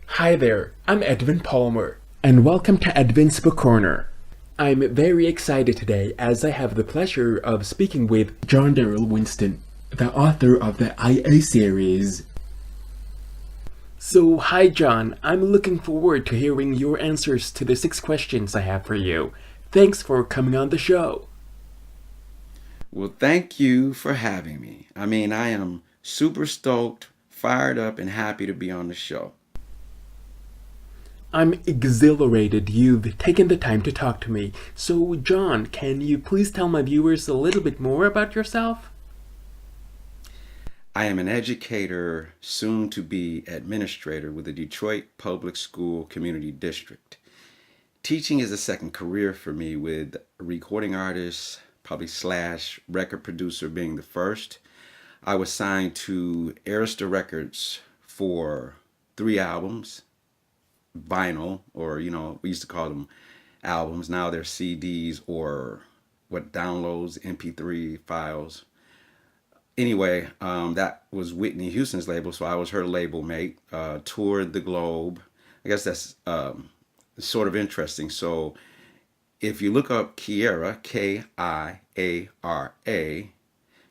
Hi there, I'm Edwin Palmer, and welcome to Edwin's Book Corner. I'm very excited today as I have the pleasure of speaking with John Darryl Winston, the author of the IA series. So, hi John, I'm looking forward to hearing your answers to the 6 questions I have for you. Thanks for coming on the show. Well, thank you for having me. I am super stoked, fired up, and happy to be on the show. I'm exhilarated you've taken the time to talk to me. So, John, can you please tell my viewers a little bit more about yourself? I am an educator, soon to be administrator with the Detroit Public School Community District. Teaching is a second career for me, with recording artist, probably slash record producer being the first. I was signed to Arista Records for 3 albums, vinyl, or we used to call them albums. Now they're CDs or what downloads, MP3 files. Anyway, that was Whitney Houston's label, so I was her label mate. Toured the globe. I guess that's sort of interesting. So if you look up Kiara, Kiara,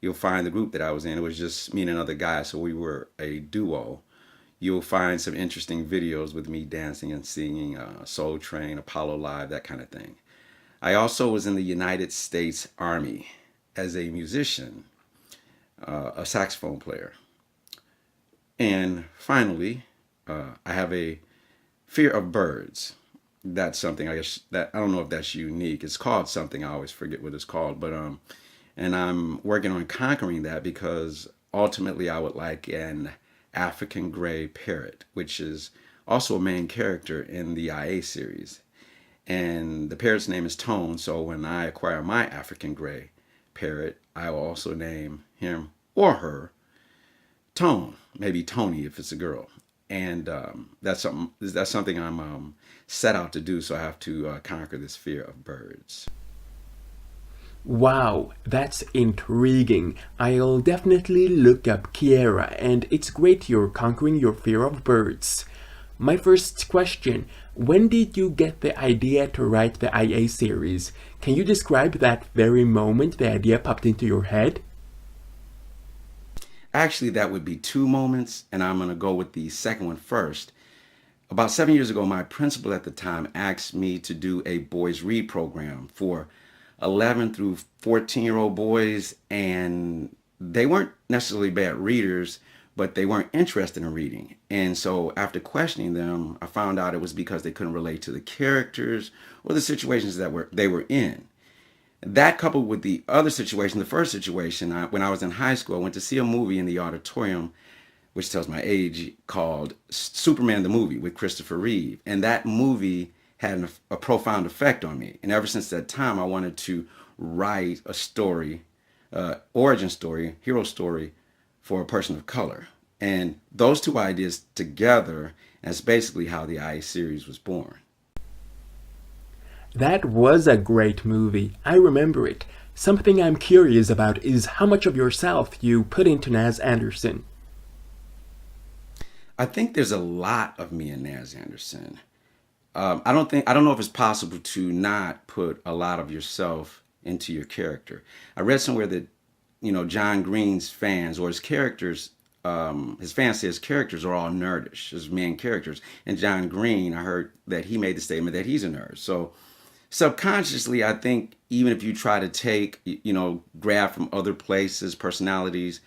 you'll find the group that I was in. It was just me and another guy, so we were a duo. You'll find some interesting videos with me dancing and singing, Soul Train, Apollo Live, that kind of thing. I also was in the United States Army as a musician, a saxophone player. And finally, I have a fear of birds. That's something I guess that I don't know if that's unique. It's called something. I always forget what it's called, but and I'm working on conquering that because ultimately I would like an African gray parrot, which is also a main character in the IA series. And the parrot's name is Tone, so when I acquire my African gray parrot, I will also name him or her Tone, maybe Tony if it's a girl. And that's something I'm set out to do. So I have to conquer this fear of birds. Wow, that's intriguing. I'll definitely look up Kiera, and it's great you're conquering your fear of birds. My first question: when did you get the idea to write the IA series? Can you describe that very moment the idea popped into your head? Actually, that would be two moments, and I'm going to go with the second one first. About 7 years ago, my principal at the time asked me to do a boys' read program for 11 through 14-year-old boys, and they weren't necessarily bad readers, but they weren't interested in reading. And so after questioning them, I found out it was because they couldn't relate to the characters or the situations that they were in. That coupled with the other situation, the first situation, when I was in high school, I went to see a movie in the auditorium, which tells my age, called Superman the Movie with Christopher Reeve. And that movie had a profound effect on me. And ever since that time, I wanted to write a story, origin story, hero story for a person of color. And those two ideas together, that's basically how the IA series was born. That was a great movie. I remember it. Something I'm curious about is how much of yourself you put into Nas Anderson. I think there's a lot of me in Nas Anderson. I don't know if it's possible to not put a lot of yourself into your character. I read somewhere that, John Green's fans or his fans say his characters are all nerdish, his main characters. And John Green, I heard that he made the statement that he's a nerd. So subconsciously, I think even if you try to take, grab from other places, personalities,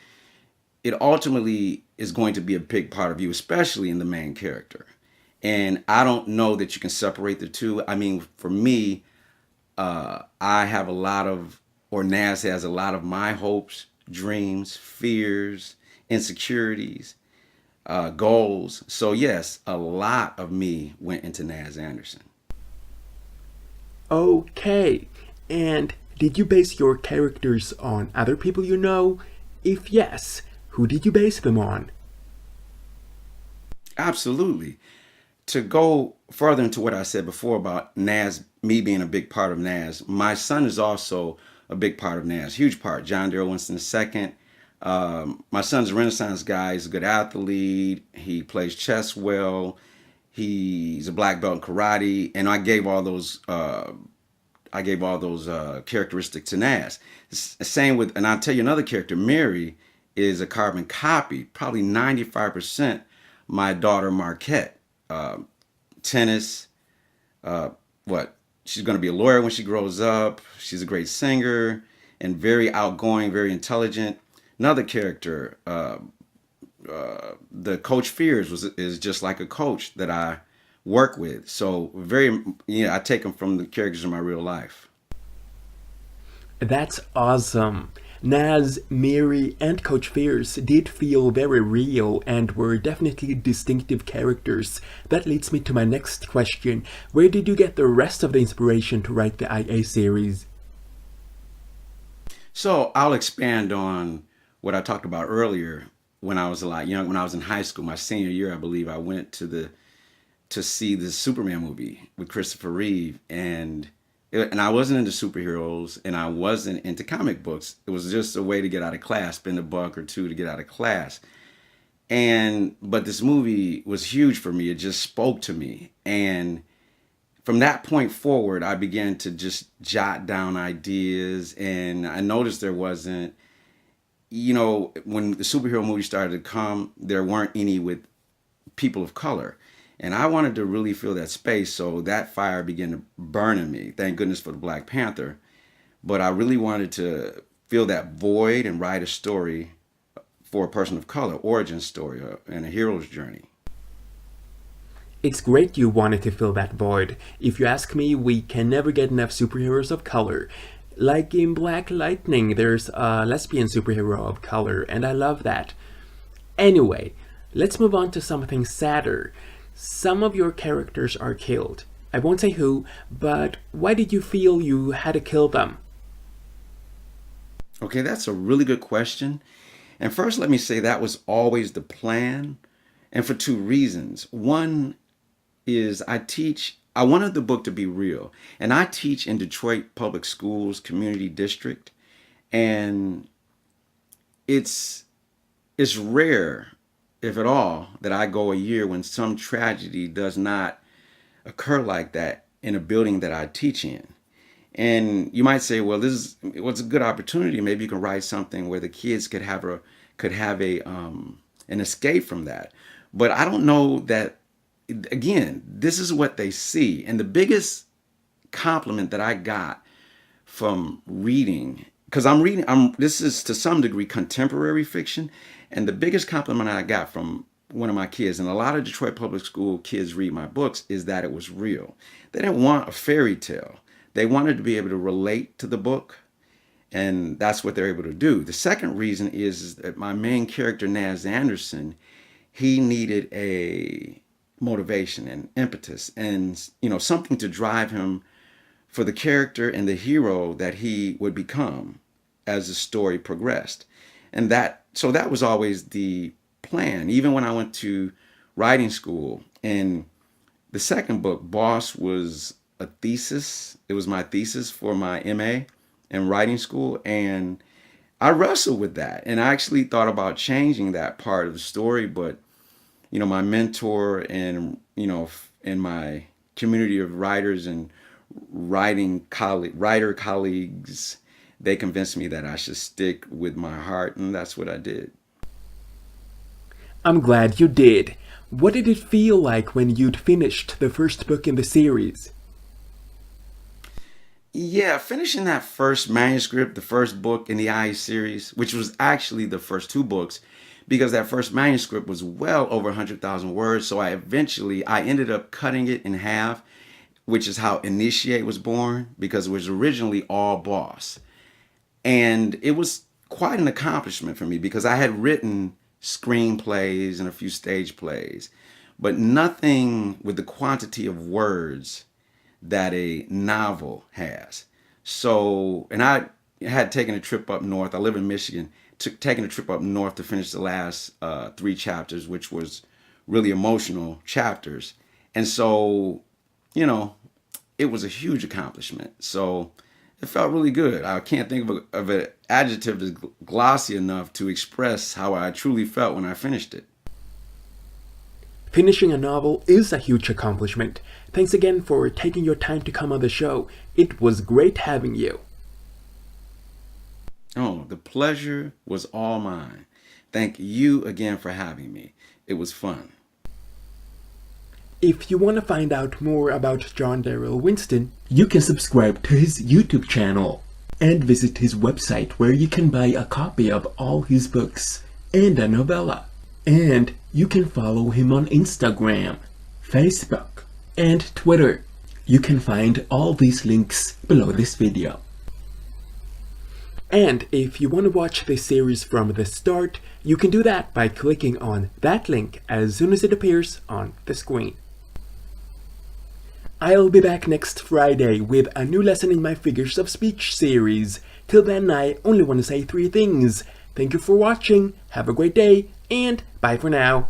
it ultimately is going to be a big part of you, especially in the main character. And I don't know that you can separate the two. I mean, for me, I have a lot of, or Nas has a lot of my hopes, dreams, fears, insecurities, goals. So, yes, a lot of me went into Nas Anderson. Okay, and did you base your characters on other people you know? If yes, who did you base them on? Absolutely. To go further into what I said before about Nas, me being a big part of Nas, my son is also a big part of Nas, huge part. John Darryl Winston II. My son's a Renaissance guy. He's a good athlete. He plays chess well. He's a black belt in karate, and I gave all those characteristics to Nas. Same with, and I'll tell you another character. Mary is a carbon copy, probably 95% my daughter Marquette. Tennis, what? She's going to be a lawyer when she grows up. She's a great singer and very outgoing, very intelligent. Another character, the Coach Fears is just like a coach that I work with. So I take them from the characters in my real life. That's awesome. Nas, Mary, and Coach Fierce did feel very real and were definitely distinctive characters. That leads me to my next question. Where did you get the rest of the inspiration to write the IA series? So I'll expand on what I talked about earlier. When I was a lot young, when I was in high school, my senior year, I believe, I went to see the Superman movie with Christopher Reeve, and I wasn't into superheroes, and I wasn't into comic books. It was just a way to get out of class, spend $1 or $2 to get out of class. But this movie was huge for me. It just spoke to me. And from that point forward, I began to just jot down ideas, and I noticed there wasn't, when the superhero movies started to come, there weren't any with people of color. And I wanted to really fill that space, so that fire began to burn in me. Thank goodness for the Black Panther. But I really wanted to fill that void and write a story for a person of color, origin story, and a hero's journey. It's great you wanted to fill that void. If you ask me, we can never get enough superheroes of color. Like in Black Lightning, there's a lesbian superhero of color, and I love that. Anyway, let's move on to something sadder. Some of your characters are killed. I won't say who, but why did you feel you had to kill them? Okay, that's a really good question. And first, let me say that was always the plan, and for two reasons. One is I wanted the book to be real, and I teach in Detroit Public Schools Community District, and it's rare, if at all, that I go a year when some tragedy does not occur like that in a building that I teach in. And you might say, well, what's a good opportunity. Maybe you can write something where the kids could have an escape from that. But I don't know that. Again, this is what they see, and the biggest compliment that I got from reading, because this is to some degree contemporary fiction, and the biggest compliment I got from one of my kids, and a lot of Detroit Public School kids read my books, is that it was real. They didn't want a fairy tale. They wanted to be able to relate to the book, and that's what they're able to do. The second reason is that my main character, Nas Anderson, he needed a motivation and impetus and something to drive him for the character and the hero that he would become as the story progressed. And that was always the plan. Even when I went to writing school, and the second book, Boss, was a thesis. It was my thesis for my MA in writing school, and I wrestled with that, and I actually thought about changing that part of the story, but my mentor and, in my community of writers and writer colleagues, they convinced me that I should stick with my heart, and that's what I did. I'm glad you did. What did it feel like when you'd finished the first book in the series? Yeah, finishing that first manuscript, the first book in the IA series, which was actually the first two books, because that first manuscript was well over 100,000 words. So I ended up cutting it in half, which is how Initiate was born, because it was originally all Boss. And it was quite an accomplishment for me, because I had written screenplays and a few stage plays, but nothing with the quantity of words that a novel has. So, and I had taken a trip up north. I live in Michigan. Taking a trip up north to finish the last 3 chapters, which was really emotional chapters. And so, it was a huge accomplishment. So it felt really good. I can't think of an adjective that's glossy enough to express how I truly felt when I finished it. Finishing a novel is a huge accomplishment. Thanks again for taking your time to come on the show. It was great having you. Oh, the pleasure was all mine. Thank you again for having me. It was fun. If you want to find out more about John Darryl Winston, you can subscribe to his YouTube channel and visit his website where you can buy a copy of all his books and a novella. And you can follow him on Instagram, Facebook, and Twitter. You can find all these links below this video. And if you want to watch this series from the start, you can do that by clicking on that link as soon as it appears on the screen. I'll be back next Friday with a new lesson in my Figures of Speech series. Till then, I only want to say 3 things. Thank you for watching, have a great day, and bye for now.